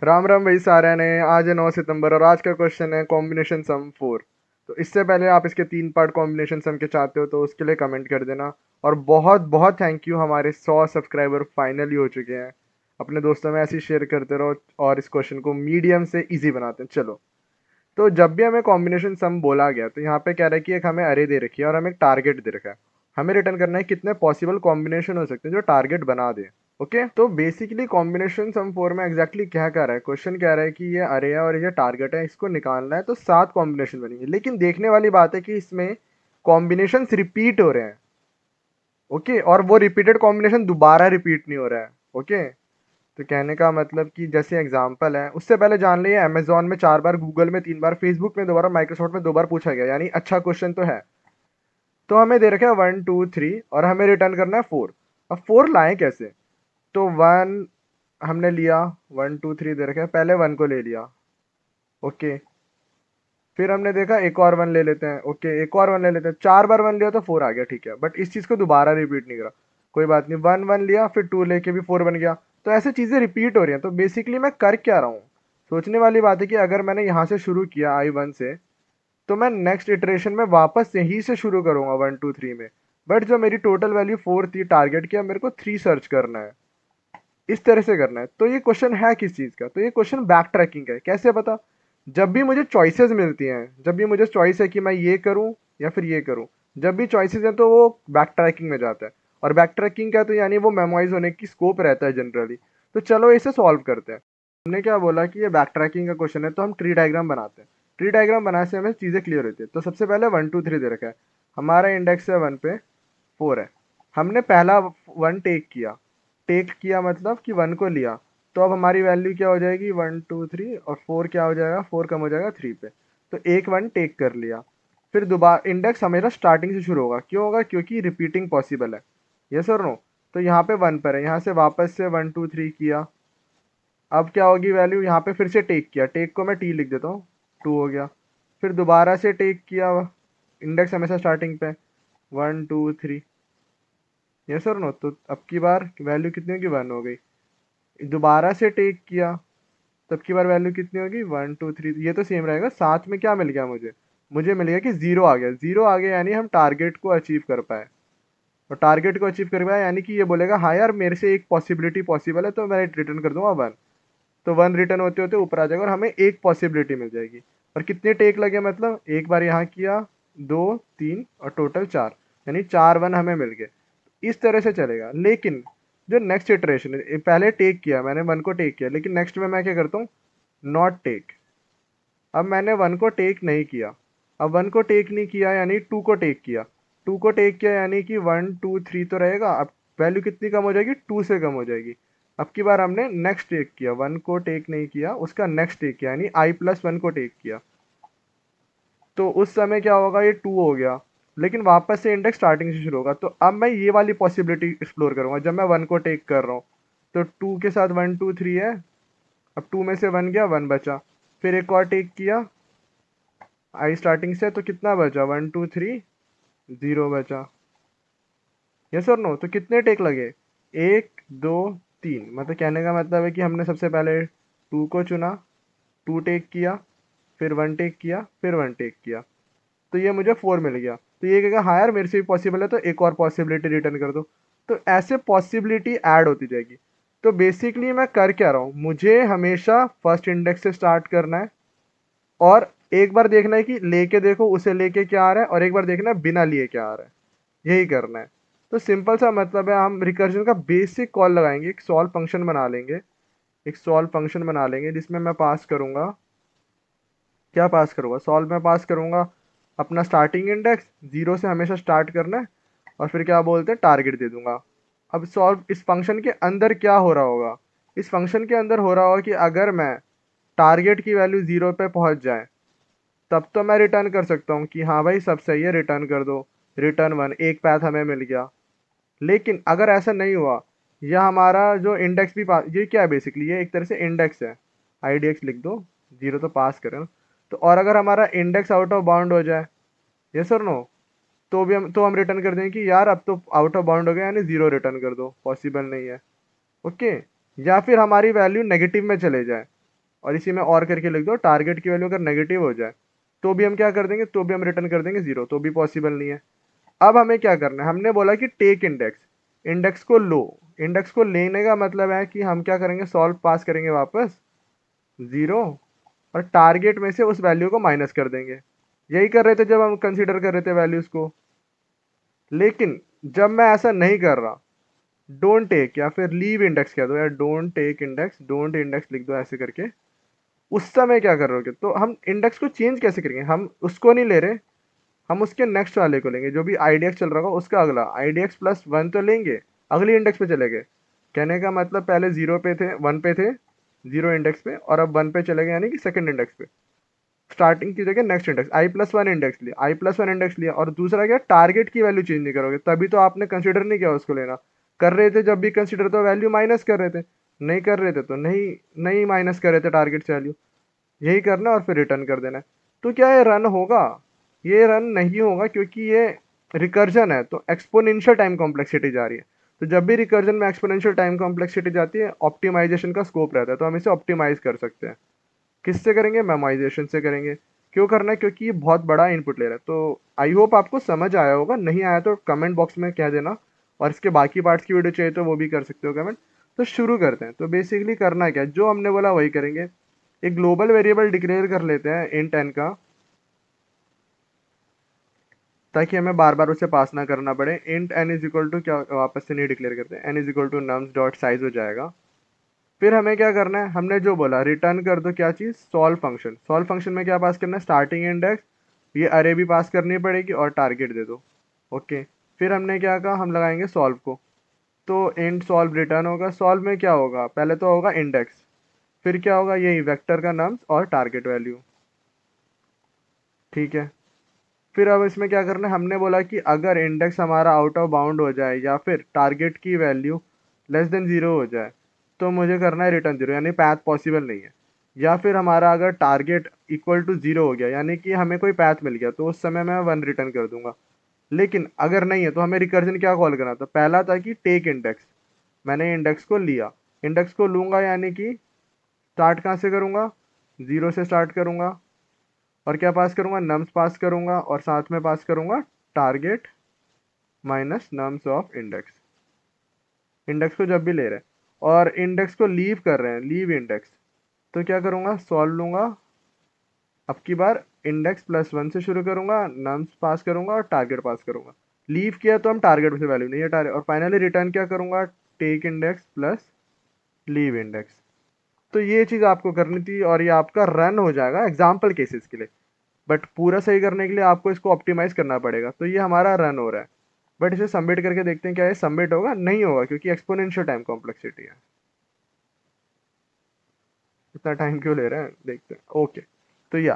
राम राम भाई सारे ने। आज है 9 सितंबर और आज का क्वेश्चन है कॉम्बिनेशन सम 4। तो इससे पहले आप इसके 3 पार्ट कॉम्बिनेशन सम के चाहते हो तो उसके लिए कमेंट कर देना। और बहुत बहुत थैंक यू, हमारे 100 सब्सक्राइबर फाइनली हो चुके हैं। अपने दोस्तों में ऐसे ही शेयर करते रहो और इस क्वेश्चन को मीडियम से इजी बनाते हैं। चलो, तो जब भी हमें कॉम्बिनेशन सम बोला गया तो यहाँ पे कह रहा है कि एक हमें अरे दे रखी है और हमें एक टारगेट दे रखा है। हमें रिटर्न करना है कितने पॉसिबल कॉम्बिनेशन हो सकते हैं जो टारगेट बना दे। ओके, तो बेसिकली कॉम्बिनेशन सम 4 में एग्जैक्टली क्या कर रहा है, क्वेश्चन कह रहा है कि ये अरे है और ये टारगेट है, इसको निकालना है तो 7 कॉम्बिनेशन बनेंगे। लेकिन देखने वाली बात है कि इसमें कॉम्बिनेशन रिपीट हो रहे हैं। ओके, और वो रिपीटेड कॉम्बिनेशन दोबारा रिपीट नहीं हो रहा है। ओके, तो कहने का मतलब कि जैसे एग्जांपल है, उससे पहले जान लिए अमेजोन में 4 बार, गूगल में 3 बार, फेसबुक में 2 बार, माइक्रोसॉफ्ट में 2 बार पूछा गया, यानी अच्छा क्वेश्चन तो है। तो हमें दे रखा है 1 2 3 और हमें रिटर्न करना है 4। अब 4 लाएं कैसे? तो 1 हमने लिया, 1 2 3 दे रखा है, पहले 1 को ले लिया। ओके, फिर हमने देखा एक और 1 ले लेते हैं। ओके, एक और 1 ले लेते हैं। 4 बार 1 लिया तो 4 आ गया, ठीक है, बट इस चीज़ को दोबारा रिपीट नहीं करा। कोई बात नहीं, 1 1 लिया, फिर 2 लेके भी 4 बन गया। तो ऐसे चीज़ें रिपीट हो रही हैं। तो बेसिकली मैं कर क्या रहा हूँ, सोचने वाली बात है कि अगर मैंने यहाँ से शुरू किया I1 से, तो मैं नेक्स्ट इटरेशन में वापस यहीं से शुरू करूँगा 1 2 3 में। बट जो मेरी टोटल वैल्यू 4 थी, टारगेट किया मेरे को 3 सर्च करना है। इस तरह से करना है। तो ये क्वेश्चन है किस चीज़ का? तो ये क्वेश्चन बैक ट्रैकिंग का है। कैसे पता? जब भी मुझे चॉइसेस मिलती हैं, जब भी मुझे चॉइस है कि मैं ये करूं या फिर ये करूं, जब भी चॉइसेस हैं तो वो बैक ट्रैकिंग में जाता है। और बैक ट्रैकिंग का तो यानी वो मेमोराइज होने की स्कोप रहता है जनरली। तो चलो इसे सॉल्व करते हैं। हमने क्या बोला कि ये बैक ट्रैकिंग का क्वेश्चन है, तो हम ट्री डायग्राम बनाते हैं। ट्री डायग्राम बनाने से हमें चीज़ें क्लियर होती है। तो सबसे पहले 1 2 3 दे रखा है, हमारा इंडेक्स है 1 पे, 4 है। हमने पहला 1 टेक किया। टेक किया मतलब कि 1 को लिया। तो अब हमारी वैल्यू क्या हो जाएगी, 1 2 3, और 4 क्या हो जाएगा, 4 कम हो जाएगा 3 पे। तो एक 1 टेक कर लिया। फिर दोबारा इंडेक्स हमेशा स्टार्टिंग से शुरू होगा। क्यों होगा? क्योंकि रिपीटिंग पॉसिबल है। यस और नो? तो यहाँ पे 1 पर है, यहाँ से वापस से 1 2 3 किया। अब क्या होगी वैल्यू, यहाँ पे फिर से टेक किया, टेक को मैं टी लिख देता हूँ, 2 हो गया। फिर दोबारा से टेक किया, इंडेक्स हमेशा स्टार्टिंग पे, 1 2 3। यस और नो? तो अब की बार वैल्यू कितनी होगी, 1 हो गई। दोबारा से टेक किया, तब की बार वैल्यू कितनी होगी, 1 2 3। ये तो सेम रहेगा। साथ में क्या मिल गया मुझे? मुझे मिल गया कि 0 आ गया। 0 आ गया यानी हम टारगेट को अचीव कर पाए। और टारगेट को अचीव कर पाए यानी कि ये बोलेगा हाँ यार, मेरे से एक पॉसिबिलिटी पॉसिबल है, तो मैं रिटर्न कर दूंगा 1। तो 1 रिटर्न होते होते ऊपर आ जाएगा और हमें एक पॉसिबिलिटी मिल जाएगी। और कितने टेक लगे, मतलब एक बार यहाँ किया, 2 3 और टोटल 4, यानी 4 1 हमें मिल गए। इस तरह से चलेगा। लेकिन जो नेक्स्ट इटरेशन है, पहले टेक किया मैंने, 1 को टेक किया, लेकिन नेक्स्ट में मैं क्या करता हूँ, नॉट टेक। अब मैंने 1 को टेक नहीं किया। अब 1 को टेक नहीं किया यानी 2 को टेक किया। 2 को टेक किया यानी कि 1 2 3 तो रहेगा। अब वैल्यू कितनी कम हो जाएगी, 2 से कम हो जाएगी। अब की बार हमने नेक्स्ट टेक किया, 1 को टेक नहीं किया, उसका नेक्स्ट टेक किया, यानी I+1 को टेक किया। तो उस समय क्या होगा, ये 2 हो गया। लेकिन वापस से इंडेक्स स्टार्टिंग से शुरू होगा। तो अब मैं ये वाली पॉसिबिलिटी एक्सप्लोर करूंगा जब मैं 1 को टेक कर रहा हूँ। तो 2 के साथ 1 2 3 है। अब 2 में से 1 गया, 1 बचा। फिर एक और टेक किया आई स्टार्टिंग से, तो कितना बचा, 1 2 3, 0 बचा। यस और नो? तो कितने टेक लगे, 1 2 3। मतलब कहने का मतलब है कि हमने सबसे पहले 2 को चुना, 2 टेक किया, फिर 1 टेक किया, फिर 1 टेक किया। तो ये मुझे 4 मिल गया। तो ये कहेगा हाँ यार, मेरे से भी पॉसिबल है, तो एक और पॉसिबिलिटी रिटर्न कर दो। तो ऐसे पॉसिबिलिटी ऐड होती जाएगी। तो बेसिकली मैं कर क्या रहा हूँ, मुझे हमेशा फर्स्ट इंडेक्स से स्टार्ट करना है। और एक बार देखना है कि लेके देखो उसे लेके क्या आ रहा है, और एक बार देखना है बिना लिए क्या आ रहा है। यही करना है। तो सिंपल सा मतलब है, हम रिकर्जन का बेसिक कॉल लगाएंगे, एक सॉल्व फंक्शन बना लेंगे। एक सॉल्व फंक्शन बना लेंगे जिसमें मैं पास करूंगा, क्या पास करूंगा, सॉल्व में पास करूंगा अपना स्टार्टिंग इंडेक्स, 0 से हमेशा स्टार्ट करना है। और फिर क्या बोलते हैं, टारगेट दे दूंगा। अब सॉल्व इस फंक्शन के अंदर क्या हो रहा होगा, इस फंक्शन के अंदर हो रहा होगा कि अगर मैं टारगेट की वैल्यू 0 पे पहुंच जाए, तब तो मैं रिटर्न कर सकता हूँ कि हाँ भाई सब सही है, रिटर्न कर दो। रिटर्न 1, एक पैथ हमें मिल गया। लेकिन अगर ऐसा नहीं हुआ, या हमारा जो इंडेक्स भी पास, ये क्या है बेसिकली, ये एक तरह से इंडेक्स है, IDX लिख दो, 0 तो पास करें। तो और अगर हमारा इंडेक्स आउट ऑफ बाउंड हो जाए, यस और नो, तो हम रिटर्न कर देंगे कि यार अब तो आउट ऑफ बाउंड हो गया, यानी 0 रिटर्न कर दो, पॉसिबल नहीं है। ओके, या फिर हमारी वैल्यू नेगेटिव में चले जाए, और इसी में और करके लिख दो, टारगेट की वैल्यू अगर नेगेटिव हो जाए तो भी हम क्या कर देंगे, तो भी हम रिटर्न कर देंगे 0, तो भी पॉसिबल नहीं है। अब हमें क्या करना है, हमने बोला कि टेक इंडेक्स, इंडेक्स को लो, इंडेक्स को लेने का मतलब है कि हम क्या करेंगे, सॉल्व पास करेंगे वापस 0, और टारगेट में से उस वैल्यू को माइनस कर देंगे। यही कर रहे थे जब हम कंसीडर कर रहे थे वैल्यूज को। लेकिन जब मैं ऐसा नहीं कर रहा, डोंट टेक या फिर लीव इंडेक्स कह दो, या don't take index, don't index लिख दो ऐसे करके, उस समय क्या कर रहे हो, तो हम इंडेक्स को चेंज कैसे करेंगे, हम उसको नहीं ले रहे, हम उसके नेक्स्ट वाले को लेंगे, जो भी आईडीएक्स चल रहा होगा उसका अगला आईडीएक्स प्लस 1 तो लेंगे, अगली इंडेक्स पे चले गए। कहने का मतलब पहले 0 पे थे, 1 पे थे, 0 इंडेक्स पे, और अब 1 पे चले गए, यानी कि सेकंड इंडेक्स पे। स्टार्टिंग की जगह नेक्स्ट इंडेक्स i+1 इंडेक्स लिया, i+1 इंडेक्स लिया, और दूसरा क्या, टारगेट की वैल्यू चेंज नहीं करोगे, तभी तो आपने कंसिडर नहीं किया उसको लेना। कर रहे थे जब भी कंसिडर तो वैल्यू माइनस कर रहे थे, नहीं कर रहे थे तो नहीं नहीं माइनस कर रहे थे टारगेट से वैल्यू। यही करना और फिर रिटर्न कर देना है। तो क्या ये रन होगा, ये रन नहीं होगा, क्योंकि ये रिकर्जन है, तो एक्सपोनेंशियल टाइम कॉम्प्लेक्सिटी जा रही है। तो जब भी रिकर्जन में एक्सपोनेंशियल टाइम कॉम्प्लेक्सिटी जाती है, ऑप्टिमाइजेशन का स्कोप रहता है, तो हम इसे ऑप्टिमाइज कर सकते हैं। किससे करेंगे, मेमोराइजेशन से करेंगे। क्यों करना है, क्योंकि ये बहुत बड़ा इनपुट ले रहा है। तो आई होप आपको समझ आया होगा, नहीं आया तो कमेंट बॉक्स में कह देना, और इसके बाकी पार्ट्स की वीडियो चाहिए तो वो भी कर सकते हो कमेंट। तो शुरू करते हैं। तो बेसिकली करना क्या है, जो हमने बोला वही करेंगे। एक ग्लोबल वेरिएबल डिक्लेयर कर लेते हैं इंट n का, ताकि हमें बार बार उसे पास ना करना पड़े। Int n is equal to, क्या वापस से नहीं डिक्लेयर करते, n is equal to nums dot size हो जाएगा। फिर हमें क्या करना है, हमने जो बोला रिटर्न कर दो, क्या चीज़, सॉल्व फंक्शन। सॉल्व फंक्शन में क्या पास करना है, स्टार्टिंग इंडेक्स, ये अरे भी पास करनी पड़ेगी, और टारगेट दे दो। ओके, फिर हमने क्या कहा, हम लगाएंगे सॉल्व को। तो इंट सॉल्व रिटर्न होगा, सॉल्व में क्या होगा, पहले तो होगा इंडेक्स, फिर क्या होगा, यही वेक्टर का नम्स और टारगेट वैल्यू। ठीक है, फिर अब इसमें क्या करना है, हमने बोला कि अगर इंडेक्स हमारा आउट ऑफ बाउंड हो जाए, या फिर टारगेट की वैल्यू लेस देन 0 हो जाए, तो मुझे करना है रिटर्न 0, यानी पैथ पॉसिबल नहीं है। या फिर हमारा अगर टारगेट इक्वल टू 0 हो गया, यानी कि हमें कोई पैथ मिल गया, तो उस समय मैं 1 रिटर्न कर दूंगा। लेकिन अगर नहीं है तो हमें रिकर्जन क्या कॉल करना था, पहला था कि टेक इंडेक्स, मैंने इंडेक्स को लिया, इंडेक्स को लूंगा, यानी कि स्टार्ट कहाँ से करूँगा, 0 से स्टार्ट करूँगा, और क्या पास करूँगा, नम्स पास करूँगा, और साथ में पास करूँगा target minus nums of index. Index को जब भी ले रहे हैं और इंडेक्स को लीव कर रहे हैं, लीव इंडेक्स, तो क्या करूँगा, सॉल्व लूँगा, अब की बार इंडेक्स +1 से शुरू करूँगा, नम्स पास करूँगा और टारगेट पास करूँगा। लीव किया तो हम टारगेट से वैल्यू नहीं हटा रहे, और फाइनली रिटर्न क्या करूँगा, take index plus leave index. तो ये चीज़ आपको करनी थी, और ये आपका रन हो जाएगा एग्जाम्पल केसेस के लिए। बट पूरा सही करने के लिए आपको इसको ऑप्टिमाइज करना पड़ेगा। तो ये हमारा रन हो रहा है, बट इसे सबमिट करके देखते हैं क्या ये सबमिट होगा, नहीं होगा, क्योंकि एक्सपोनेंशियल टाइम कॉम्प्लेक्सिटी है। इतना टाइम क्यों ले रहे हैं, देखते हैं। ओके, तो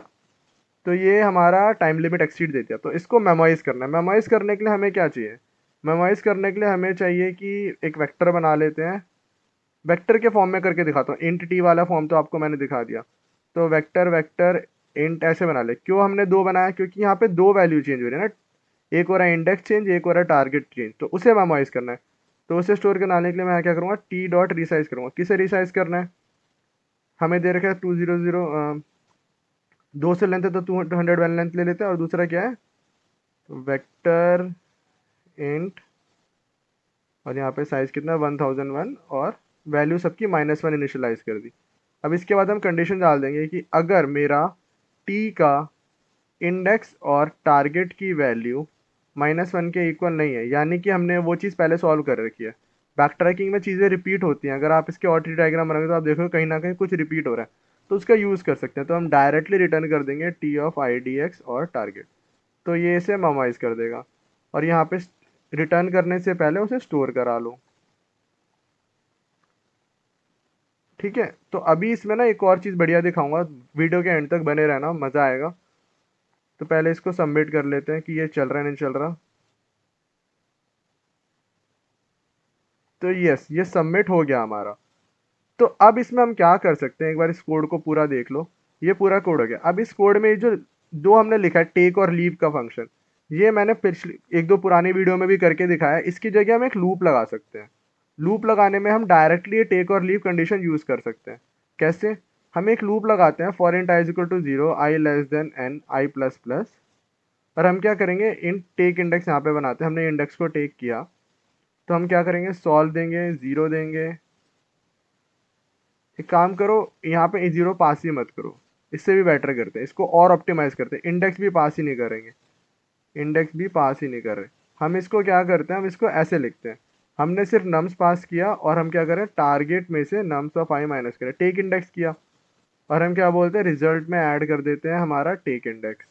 तो ये हमारा टाइम लिमिट एक्सीड दे दिया। तो इसको मेमोराइज करना है। मेमोराइज करने के लिए हमें क्या चाहिए, मेमोराइज करने के लिए हमें चाहिए कि एक वेक्टर बना लेते हैं। वेक्टर के फॉर्म में करके दिखाता हूँ, इंट टी वाला फॉर्म तो आपको मैंने दिखा दिया। तो वेक्टर वेक्टर इंट ऐसे बना ले। क्यों हमने 2 बनाया, क्योंकि यहाँ पे 2 वैल्यू चेंज हो रही है ना, एक हो रहा है इंडेक्स चेंज, एक हो रहा है टारगेट चेंज, तो उसे मेमोराइज करना है। तो उसे स्टोर करने के लिए मैं क्या करूँगा, टी डॉट रिसाइज करूँगा। किसे रिसाइज करना है, हमें दे रखा है 200, 2 से लेंथ है तो 200 वाली लेंथ ले लेते हैं, और दूसरा क्या है, वेक्टर इंट, और यहाँ पे साइज कितना, 1001, और वैल्यू सबकी -1 इनिशियलाइज कर दी। अब इसके बाद हम कंडीशन डाल देंगे कि अगर मेरा टी का इंडेक्स और टारगेट की वैल्यू -1 के इक्वल नहीं है, यानी कि हमने वो चीज़ पहले सॉल्व कर रखी है। बैक ट्रैकिंग में चीज़ें रिपीट होती हैं, अगर आप इसके और टी डायग्राम बनाओगे तो आप देखोगे कहीं ना कहीं कुछ रिपीट हो रहा है, तो उसका यूज़ कर सकते हैं। तो हम डायरेक्टली रिटर्न कर देंगे T of I D x और टारगेट, तो ये इसे मेमोराइज कर देगा। और यहाँ पे रिटर्न करने से पहले उसे स्टोर करा लो। ठीक है, तो अभी इसमें ना एक और चीज़ बढ़िया दिखाऊंगा, वीडियो के एंड तक बने रहना, मज़ा आएगा। तो पहले इसको सबमिट कर लेते हैं कि ये चल रहा है नहीं चल रहा। तो यस, ये सबमिट हो गया हमारा। तो अब इसमें हम क्या कर सकते हैं, एक बार इस कोड को पूरा देख लो। ये पूरा कोड हो गया। अब इस कोड में जो दो हमने लिखा है, टेक और लीव का फंक्शन, ये मैंने पिछली 1-2 पुरानी वीडियो में भी करके दिखाया है। इसकी जगह हम एक लूप लगा सकते हैं। लूप लगाने में हम डायरेक्टली ये टेक और लीव कंडीशन यूज़ कर सकते हैं। कैसे, हम एक लूप लगाते हैं for int i is equal to 0, i less than n, i plus plus. और हम क्या करेंगे, इन टेक इंडेक्स यहाँ पे बनाते हैं, हमने इंडेक्स को टेक किया तो हम क्या करेंगे, सॉल्व देंगे, 0 देंगे। एक काम करो, यहाँ पे 0 पास ही मत करो, इससे भी बेटर करते हैं, इसको और ऑप्टिमाइज करते हैं, इंडेक्स भी पास ही नहीं करेंगे, इंडेक्स भी पास ही नहीं कर रहे। हम इसको क्या करते हैं, हम इसको ऐसे लिखते हैं, हमने सिर्फ नम्स पास किया और हम क्या करें, टारगेट में से नम्स ऑफ आई माइनस करें, टेक इंडेक्स किया और हम क्या बोलते हैं, रिजल्ट में ऐड कर देते हैं हमारा टेक इंडेक्स।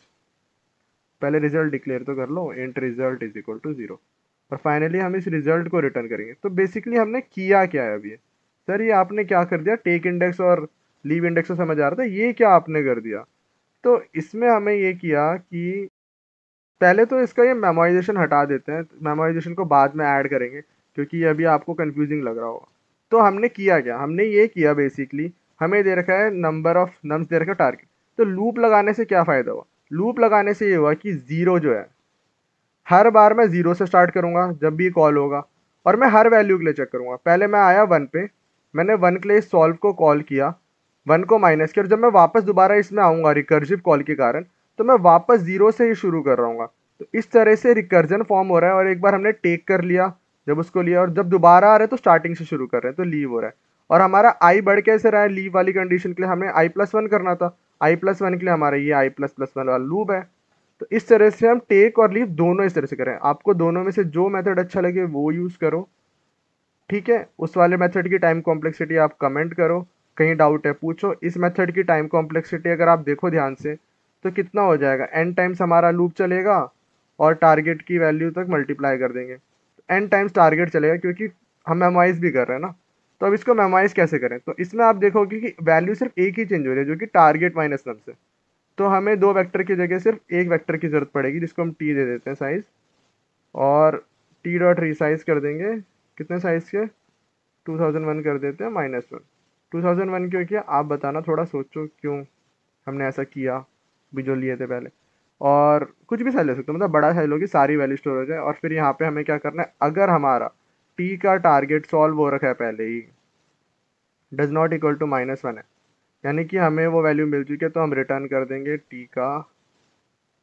पहले रिजल्ट डिक्लेयर तो कर लो, int result is equal to 0। और फाइनली हम इस रिजल्ट को रिटर्न करेंगे। तो बेसिकली हमने किया क्या है अभी, सर ये आपने क्या कर दिया, टेक इंडेक्स और लीव इंडेक्स को समझ आ रहा था, ये क्या आपने कर दिया। तो इसमें हमें ये किया कि पहले तो इसका ये मेमोराइजेशन हटा देते हैं, मेमोराइजेशन को बाद में ऐड करेंगे क्योंकि ये अभी आपको कंफ्यूजिंग लग रहा होगा। तो हमने किया क्या, हमने ये किया बेसिकली, हमें दे रखा है नंबर ऑफ नम्स, दे रखा है टारगेट। तो लूप लगाने से क्या फ़ायदा हुआ, लूप लगाने से ये हुआ कि ज़ीरो जो है, हर बार मैं 0 से स्टार्ट करूँगा जब भी कॉल होगा, और मैं हर वैल्यू के लिए चेक करूँगा। पहले मैं आया 1 पे, मैंने 1 के लिए सॉल्व को कॉल किया, 1 को माइनस किया, और जब मैं वापस दोबारा इसमें आऊँगा रिकर्सिव कॉल के कारण, तो मैं वापस 0 से ही शुरू कर रहा हूँ। तो इस तरह से रिकर्जन फॉर्म हो रहा है। और एक बार हमने टेक कर लिया, जब उसको लिया, और जब दोबारा आ रहे हैं तो स्टार्टिंग से शुरू कर रहे हैं, तो लीव हो रहा है। और हमारा आई बढ़ कैसे रहा है, लीव वाली कंडीशन के लिए हमें i+1 करना था, i+1 के लिए हमारा ये i++1 वाला लूप है। तो इस तरह से हम टेक और लीव दोनों इस तरह से करें, आपको दोनों में से जो मेथड अच्छा लगे वो यूज़ करो, ठीक है। उस वाले मेथड की टाइम कॉम्प्लेक्सिटी आप कमेंट करो, कहीं डाउट है पूछो। इस मेथड की टाइम कॉम्प्लेक्सिटी अगर आप देखो ध्यान से तो कितना हो जाएगा, n टाइम्स हमारा लूप चलेगा और टारगेट की वैल्यू तक मल्टीप्लाई कर देंगे, n टाइम्स टारगेट चलेगा क्योंकि हम मेमोराइज भी कर रहे हैं ना। तो अब इसको मेमोराइज कैसे करें, तो इसमें आप देखोगे कि वैल्यू सिर्फ एक ही चेंज हो रही है जो कि टारगेट माइनस नम से। तो हमें 2 वेक्टर की जगह सिर्फ एक वेक्टर की ज़रूरत पड़ेगी जिसको हम t दे देते हैं साइज़, और t डॉट रीसाइज कर देंगे, कितने साइज़ के, 2001 कर देते हैं -1। 2001 क्यों किया आप बताना, थोड़ा सोचो क्यों हमने ऐसा किया, भी जो लिए थे पहले। और कुछ भी साइज ले सकते हो, मतलब बड़ा साइज लोगे सारी वैल्यू स्टोर हो जाए। और फिर यहाँ पे हमें क्या करना है, अगर हमारा t का टारगेट सॉल्व हो रखा है पहले ही, डज नॉट इक्वल टू -1 है, यानी कि हमें वो वैल्यू मिल चुकी है, तो हम रिटर्न कर देंगे t का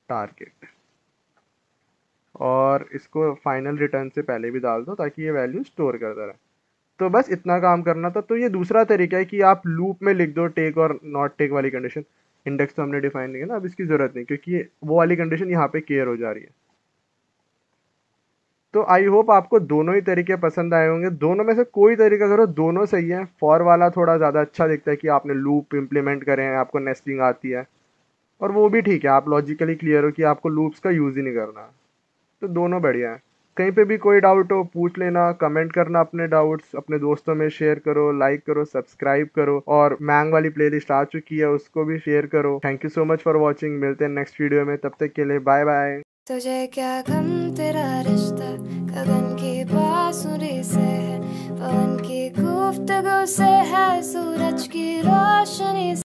टारगेट। और इसको फाइनल रिटर्न से पहले भी डाल दो ताकि ये वैल्यू स्टोर करता रहे। तो बस इतना काम करना था। तो ये दूसरा तरीका है कि आप लूप में लिख दो टेक और नॉट टेक वाली कंडीशन। इंडेक्स तो हमने डिफाइन नहीं है ना, अब इसकी ज़रूरत नहीं क्योंकि वो वाली कंडीशन यहाँ पे केयर हो जा रही है। तो आई होप आपको दोनों ही तरीके पसंद आए होंगे, दोनों में से कोई तरीका करो, दोनों सही है। फॉर वाला थोड़ा ज़्यादा अच्छा दिखता है कि आपने लूप इम्प्लीमेंट करे हैं, आपको नेस्टिंग आती है, और वो भी ठीक है, आप लॉजिकली क्लियर हो कि आपको लूप्स का यूज़ ही नहीं करना। तो दोनों बढ़िया है। कहीं पे भी कोई डाउट हो पूछ लेना, कमेंट करना अपने डाउट्स, अपने दोस्तों में शेयर करो, लाइक करो, सब्सक्राइब करो, और मैंग वाली प्लेलिस्ट आ चुकी है उसको भी शेयर करो। Thank you so much for watching, मिलते हैं नेक्स्ट वीडियो में, तब तक के लिए बाय बाय। तुझे क्या गम तेरा रिश्ता गगन की बांसुरी से है, पवन की गुफ्तगू से है, सूरज की रोशनी